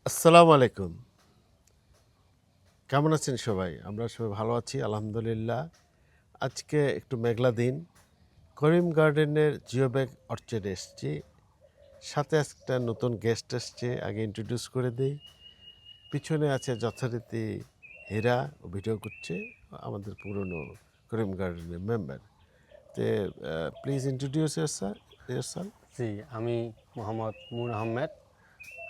আসসালামু আলাইকুম। কেমন আছেন সবাই? আমরা সবাই ভালো আছি আলহামদুলিল্লাহ। আজকে একটু মেঘলা দিন। করিম গার্ডেনের জিওব্যাগ অর্চার্ডে এসেছি। সাথে একটা নতুন গেস্ট এসছে, আগে ইন্ট্রোডিউস করে দেই। পিছনে আছে যথারীতি হীরা ও ভিডিও করছে, আমাদের পুরনো করিম গার্ডেনের মেম্বার। তে প্লিজ ইন্ট্রোডিউস yourself. জি, আমি মোহাম্মদ মুন আহমেদ,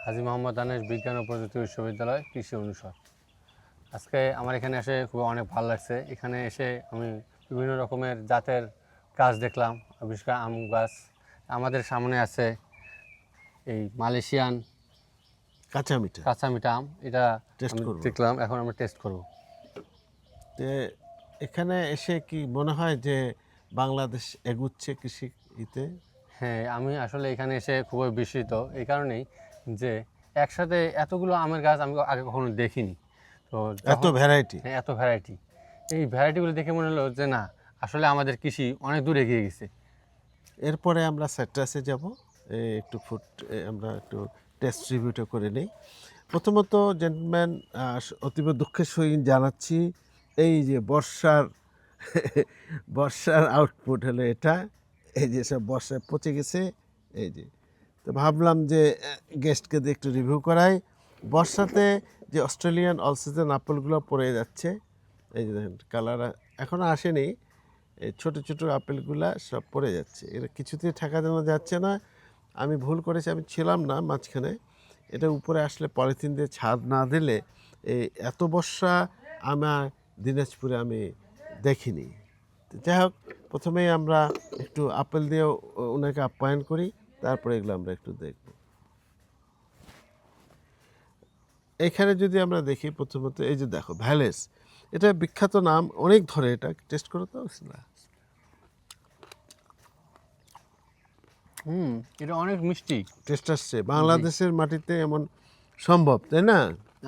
হাজী মোহাম্মদ আনিস বিজ্ঞান ও প্রযুক্তি বিশ্ববিদ্যালয় কৃষি অনুষদ। আজকে আমার এখানে এসে খুব অনেক ভালো লাগছে। এখানে এসে আমি বিভিন্ন রকমের জাতের গাছ দেখলাম, বিশেষ করে আম গাছ। আমাদের সামনে আছে এই মালয়েশিয়ান কাঁচা মিঠা কাঁচা মিঠা আম, এটা টেস্ট আমি করব। দেখলাম, এখন আমরা টেস্ট করব। তে এখানে এসে কি মনে হয় যে বাংলাদেশ এগুচ্ছে কৃষিতে? হ্যাঁ, আমি আসলে এখানে এসে খুবই বিস্মিত এই কারণেই যে একসাথে এতগুলো আমের গাছ আমি আগে কখনো দেখিনি। তো এত যখন ভ্যারাইটি। হ্যাঁ, এত ভ্যারাইটি, এই ভ্যারাইটিগুলো দেখে মনে হলো যে না, আসলে আমাদের কৃষি অনেক দূর এগিয়ে গেছে। এরপরে আমরা সাইট্রাসে যাব, একটু ফুড আমরা একটু টেস্ট রিভিউটা করে নিই। প্রথমত জেন্টলম্যান, অতীব দুঃখের সহিত জানাচ্ছি, এই যে বর্ষার বর্ষার আউটপুট হলো এটা। এই যে সব বর্ষায় পচে গেছে। এই যে, তো ভাবলাম যে গেস্টকে দিয়ে একটু রিভিউ করাই। বর্ষাতে যে অস্ট্রেলিয়ান অল সিজন আপেলগুলো পড়ে যাচ্ছে, এই যে দেখেন কালার এখনও আসেনি, এই ছোটো ছোটো আপেলগুলা সব পড়ে যাচ্ছে, এটা কিছুতেই ঠেকানো যাচ্ছে না। আমি ভুল করেছি, আমি ছিলাম না মাঝখানে। এটা উপরে আসলে পলিথিন দিয়ে ছাদ না দিলে এই এত বর্ষা আমার দিনাজপুরে আমি দেখিনি। তো যাই হোক, প্রথমেই আমরা একটু আপেল দিয়ে ওনাকে আপ্যায়ন করি, তারপরে এগুলো আমরা একটু দেখব। এখানে যদি আমরা দেখি, প্রথমত এই যে দেখো ভ্যালেস, এটা বিখ্যাত নাম, অনেক ধরে। এটা টেস্ট করো তো না? এটা অনেক মিষ্টি। টেস্ট আসছে। বাংলাদেশের মাটিতে এমন সম্ভব, তাই না?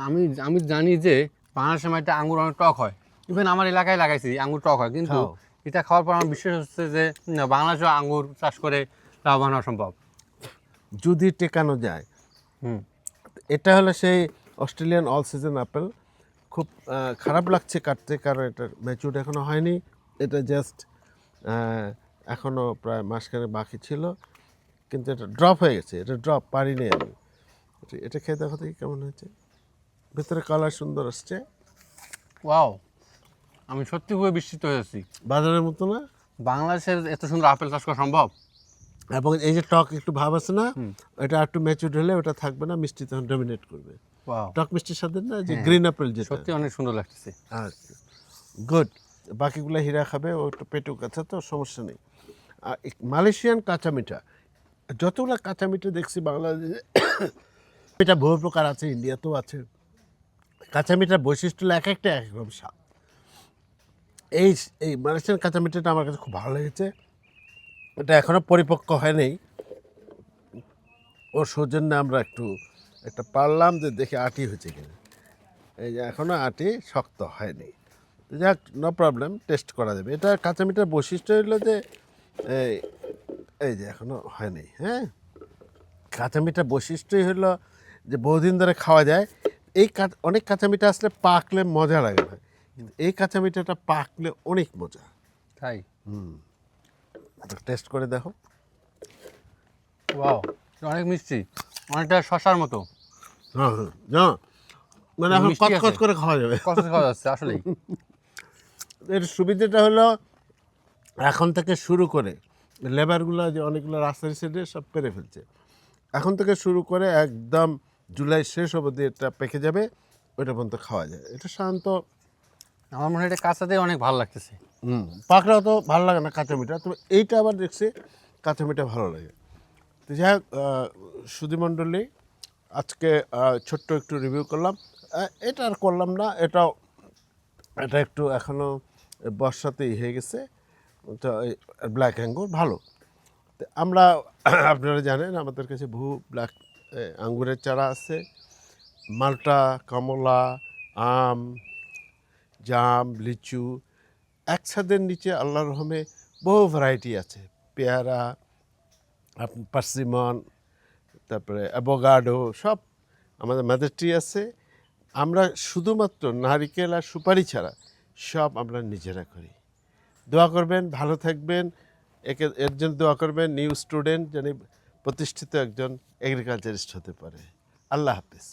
আমি আমি জানি যে বাংলাদেশের মাটিতে আঙ্গুর অনেক টক হয়। ইভেন আমার এলাকায় লাগাইছি, আঙ্গুর টক হয়, কিন্তু খাও। এটা খাওয়ার পর আমার বিশ্বাস হচ্ছে যে না, বাংলাদেশেও আঙ্গুর চাষ করে লাভবান হওয়া সম্ভব। যদি টেকানো যায়। হুম এটা হলো সেই অস্ট্রেলিয়ান অল সিজন আপেল। খুব খারাপ লাগছে কাটতে, কারণ এটা ম্যাচুর এখনও হয়নি। এটা জাস্ট এখনও প্রায় মাসখানেক বাকি ছিল, কিন্তু এটা ড্রপ হয়ে গেছে। এটা ড্রপ পারিনি আমি। এটা খেয়ে দেখো দেখি কেমন হয়েছে। ভেতরে কালার সুন্দর আসছে, ওয়াও, আমি সত্যি খুবই বিস্মিত হয়েছি। বাজারের মতো না। বাংলাদেশের এত সুন্দর আপেল চাষ করা সম্ভব? এবং এই যে টক একটু ভাব আছে না, এটা একটু ম্যাচুর হলে ওটা থাকবে না, মিষ্টি তখন ডমিনেট করবে। ওয়াও, টক মিষ্টির সাথে না, যে হ্যাঁ, গ্রিন আপেল যেটা। সত্যি অনেক সুন্দর লাগতেছে। আচ্ছা, গুড। বাকিগুলো হীরা খাবে, ও একটু পেটুক আছে, তো সমস্যা নেই। আর মালয়েশিয়ান কাঁচা মিঠা, যতগুলো কাঁচা মিঠা দেখছি বাংলাদেশে, এটা বহু প্রকার আছে, ইন্ডিয়াতেও আছে। কাঁচা মিঠার বৈশিষ্ট্য হলো এক একটা এক রকম স্বাদ। এই এই মালয়েশিয়ান কাঁচা মিঠাটা আমার কাছে খুব ভালো লেগেছে। এটা এখনও পরিপক্ক হয়নি, ওর সৌজন্যে আমরা একটু একটা পারলাম যে দেখে আটি হয়েছে কিনা। এই যে এখনও আটি শক্ত হয়নি, তো যাক, নো প্রবলেম, টেস্ট করা যাবে। এটা কাঁচা মিঠার বৈশিষ্ট্য হলো যে এই এই যে এখনও হয়নি। হ্যাঁ, কাঁচা মিঠার বৈশিষ্ট্যই হলো যে বহুদিন ধরে খাওয়া যায়। এই অনেক কাঁচা মিঠা আসলে পাকলে মজা লাগে না, কিন্তু এই কাঁচা মিঠাটা পাকলে অনেক মজা। তাই? টেস্ট করে দেখো। ওয়াও, অনেক মিষ্টি, অনেকটা শশার মতো। হ্যাঁ হ্যাঁ, জানো, মানে এখন মিষ্টি কচকচ আছে, করে খাওয়া যাবে। কষ্ট খাওয়া যাচ্ছে আসলেই। এর সুবিধাটা হলো এখন থেকে শুরু করে লেবারগুলো যে অনেকগুলো রাস্তার সাইডে সব পেরে ফেলছে, এখন থেকে শুরু করে একদম জুলাই শেষ অবধি এটা পেকে যাবে, ওইটা পর্যন্ত খাওয়া যায়। এটা সাধারণত আমার মনে হয় এটা কাঁচাতে অনেক ভালো লাগতেছে। পাকড়া তো ভালো লাগে না কাঁচা মিঠা, তবে এইটা আবার দেখছি কাঁচা মিঠা ভালো লাগে। তো যাই হোক, সুধীমণ্ডলী, আজকে ছোট্ট একটু রিভিউ করলাম। এটা আর করলাম না, এটা একটু এখনও বর্ষাতেই হয়ে গেছে। তো ব্ল্যাক অ্যাঙ্গুর ভালো। তো আমরা আপনারা জানেন আমাদের কাছে বহু ব্ল্যাক আঙ্গুরের চারা আছে। মাল্টা, কমলা, আম, জাম, লিচু, এক ছাদের নিচে আল্লাহর রহমে বহু ভ্যারাইটি আছে। পেয়ারা, পার্সিমন, তারপরে অ্যাভোকাডো, সব আমাদের মাদার ট্রি আছে। আমরা শুধুমাত্র নারিকেল আর সুপারি ছাড়া সব আমরা নিজেরা করি। দোয়া করবেন, ভালো থাকবেন, এর জন্য দোয়া করবেন নিউ স্টুডেন্ট যেন প্রতিষ্ঠিত একজন এগ্রিকালচারিস্ট হতে পারে। আল্লাহ হাফেজ।